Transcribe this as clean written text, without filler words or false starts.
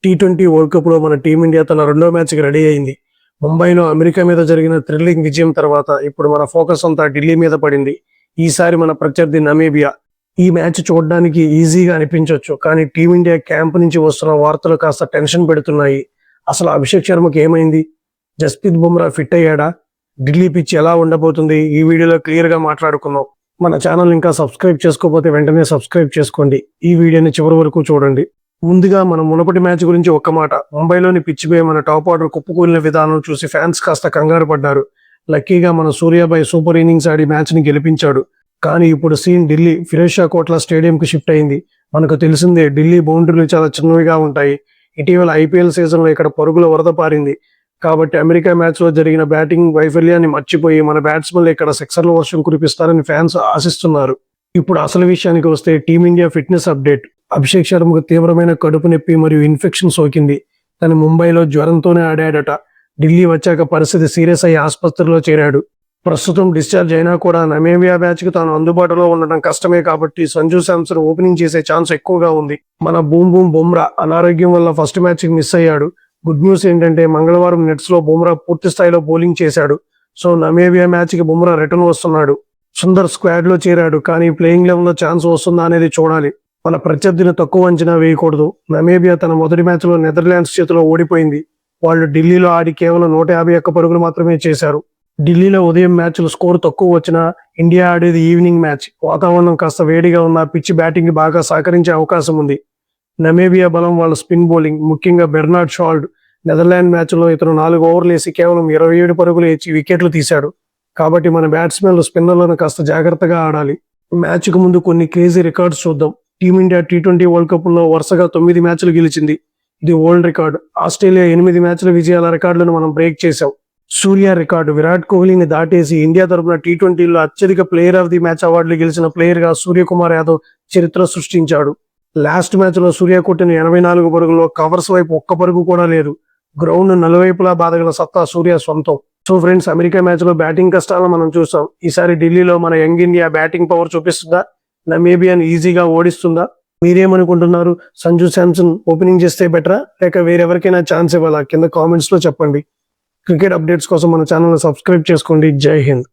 T20 world cup లో మన team India తన రెండో మ్యాచ్ కి రెడీ అయింది. ముంబైలో అమెరికా మీద జరిగిన థ్రిల్లింగ్ విజయం తర్వాత ఇప్పుడు మన ఫోకస్ అంతా ఢిల్లీ మీద పడింది. ఈసారి మన ప్రత్యర్థి నమీబియా. ఈ మ్యాచ్ చూడడానికి ఈజీగా అనిపించవచ్చు, కానీ టీమిండియా క్యాంప్ నుంచి వస్తున్న వార్తలు కాస్త టెన్షన్ పెడుతున్నాయి. అసలు అభిషేక్ శర్మకి ఏమైంది? జస్ప్రీత్ బుమ్రా ఫిట్ అయ్యాడా? ఢిల్లీ పిచ్ ఎలా ఉండబోతుంది? ఈ వీడియోలో క్లియర్ గా మాట్లాడుకుందాం. మన ఛానల్ ఇంకా సబ్స్క్రైబ్ చేసుకోకపోతే వెంటనే సబ్స్క్రైబ్ చేసుకోండి. ఈ వీడియోని చివరి వరకు చూడండి. ముందుగా మన మునుపటి మ్యాచ్ గురించి ఒక్క మాట. ముంబైలోని పిచ్ పై మన టాప్ ఆర్డర్ కుప్పకూలిన విధానం చూసి ఫ్యాన్స్ కాస్త కంగారు పడ్డారు. లక్కీగా మన సూర్యాబాయ్ సూపర్ ఇన్నింగ్స్ ఆడి మ్యాచ్ ని గెలిపించాడు. కానీ ఇప్పుడు సీన్ ఢిల్లీ ఫిరోజ్ షా కోట్లా స్టేడియం కి షిఫ్ట్ అయింది. మనకు తెలిసిందే, ఢిల్లీ బౌండరీలు చాలా చిన్నవిగా ఉంటాయి. ఇటీవల ఐపీఎల్ సీజన్ లో ఇక్కడ పరుగుల వరద పారింది. కాబట్టి అమెరికా మ్యాచ్ లో జరిగిన బ్యాటింగ్ వైఫల్యాన్ని మర్చిపోయి మన బ్యాట్స్మెన్లు ఇక్కడ సిక్సర్ల వర్షం కురిపిస్తారని ఫ్యాన్స్ ఆశిస్తున్నారు. ఇప్పుడు అసలు విషయానికి వస్తే టీమిండియా ఫిట్నెస్ అప్డేట్. అభిషేక్ శర్మకు తీవ్రమైన కడుపు నొప్పి మరియు ఇన్ఫెక్షన్ సోకింది. తను ముంబైలో జ్వరంతోనే ఆడాడట. ఢిల్లీ వచ్చాక పరిస్థితి సీరియస్ అయ్యి ఆసుపత్రిలో చేరాడు. ప్రస్తుతం డిశ్చార్జ్ అయినా కూడా నమీబియా మ్యాచ్ కి తాను అందుబాటులో ఉండడం కష్టమే కాబట్టి సంజు శాంసన్ ఓపెనింగ్ చేసే ఛాన్స్ ఎక్కువగా ఉంది. మన బూమ్ బుమ్రా అనారోగ్యం వల్ల ఫస్ట్ మ్యాచ్ కి మిస్ అయ్యాడు. గుడ్ న్యూస్ ఏంటంటే మంగళవారం నెట్స్ లో బుమ్రా పూర్తి స్థాయిలో బౌలింగ్ చేశాడు. సో నమీబియా మ్యాచ్ కి బుమ్రా రిటర్న్ వస్తున్నాడు. సుందర్ స్క్వాడ్ లో చేరాడు, కానీ ప్లేయింగ్ లెవెల్ లో ఛాన్స్ వస్తుందా అనేది చూడాలి. మన ప్రత్యర్థిని తక్కువ అంచనా వేయకూడదు. నమీబియా తన మొదటి మ్యాచ్ లో నెదర్లాండ్స్ చేతిలో ఓడిపోయింది. వాళ్ళు ఢిల్లీలో ఆడి కేవలం 151 పరుగులు మాత్రమే చేశారు. ఢిల్లీలో ఉదయం మ్యాచ్లు స్కోర్ తక్కువ వచ్చినా ఇండియా ఆడేది ఈవినింగ్ మ్యాచ్. వాతావరణం కాస్త వేడిగా ఉన్న పిచ్ బ్యాటింగ్ కి బాగా సహకరించే అవకాశం ఉంది. నమీబియా బలం వాళ్ళ స్పిన్ బౌలింగ్, ముఖ్యంగా బెర్నార్డ్ షాల్డ్. నెదర్లాండ్ మ్యాచ్ లో ఇతను 4 ఓవర్లు వేసి కేవలం 27 పరుగులు వేసి వికెట్లు తీశాడు. కాబట్టి మన బ్యాట్స్మెన్లు స్పిన్నర్లను కాస్త జాగ్రత్తగా ఆడాలి. మ్యాచ్ కు ముందు కొన్ని క్రేజీ రికార్డ్స్ చూద్దాం. టీమిండియా టీ20 వరల్డ్ కప్ లో వరుసగా 9 మ్యాచ్లు గెలిచింది. ఇది వరల్డ్ రికార్డు. ఆస్ట్రేలియా 8 మ్యాచ్ల విజయాల రికార్డులను మనం బ్రేక్ చేశాం. సూర్య రికార్డు విరాట్ కోహ్లీని దాటేసి ఇండియా తరపున టీ20లో అత్యధిక ప్లేయర్ ఆఫ్ ది మ్యాచ్ అవార్డులు గెలిచిన ప్లేయర్ గా సూర్యకుమార్ యాదవ్ చరిత్ర సృష్టించాడు. లాస్ట్ మ్యాచ్ లో సూర్య కొట్టిన 84 పరుగుల్లో కవర్స్ వైపు ఒక్క పరుగు కూడా లేదు. గ్రౌండ్ నలువైపులా బాధగల సత్తా సూర్య సొంతం. సో ఫ్రెండ్స్, అమెరికా మ్యాచ్ లో బ్యాటింగ్ కష్టాలను మనం చూసాం. ఈసారి ఢిల్లీలో మన యంగ్ ఇండియా బ్యాటింగ్ పవర్ చూపిస్తుందా? నమీబియాని ఈజీగా ఓడిస్తుందా? మీరేమనుకుంటున్నారు? సంజు శాంసన్ ఓపెనింగ్ చేస్తే బెటరా, లేక వేరెవరికైనా ఛాన్స్ ఇవ్వాలా? కింద కామెంట్స్ లో చెప్పండి. క్రికెట్ అప్డేట్స్ కోసం మన ఛానల్ సబ్స్క్రైబ్ చేసుకోండి. జై హింద్.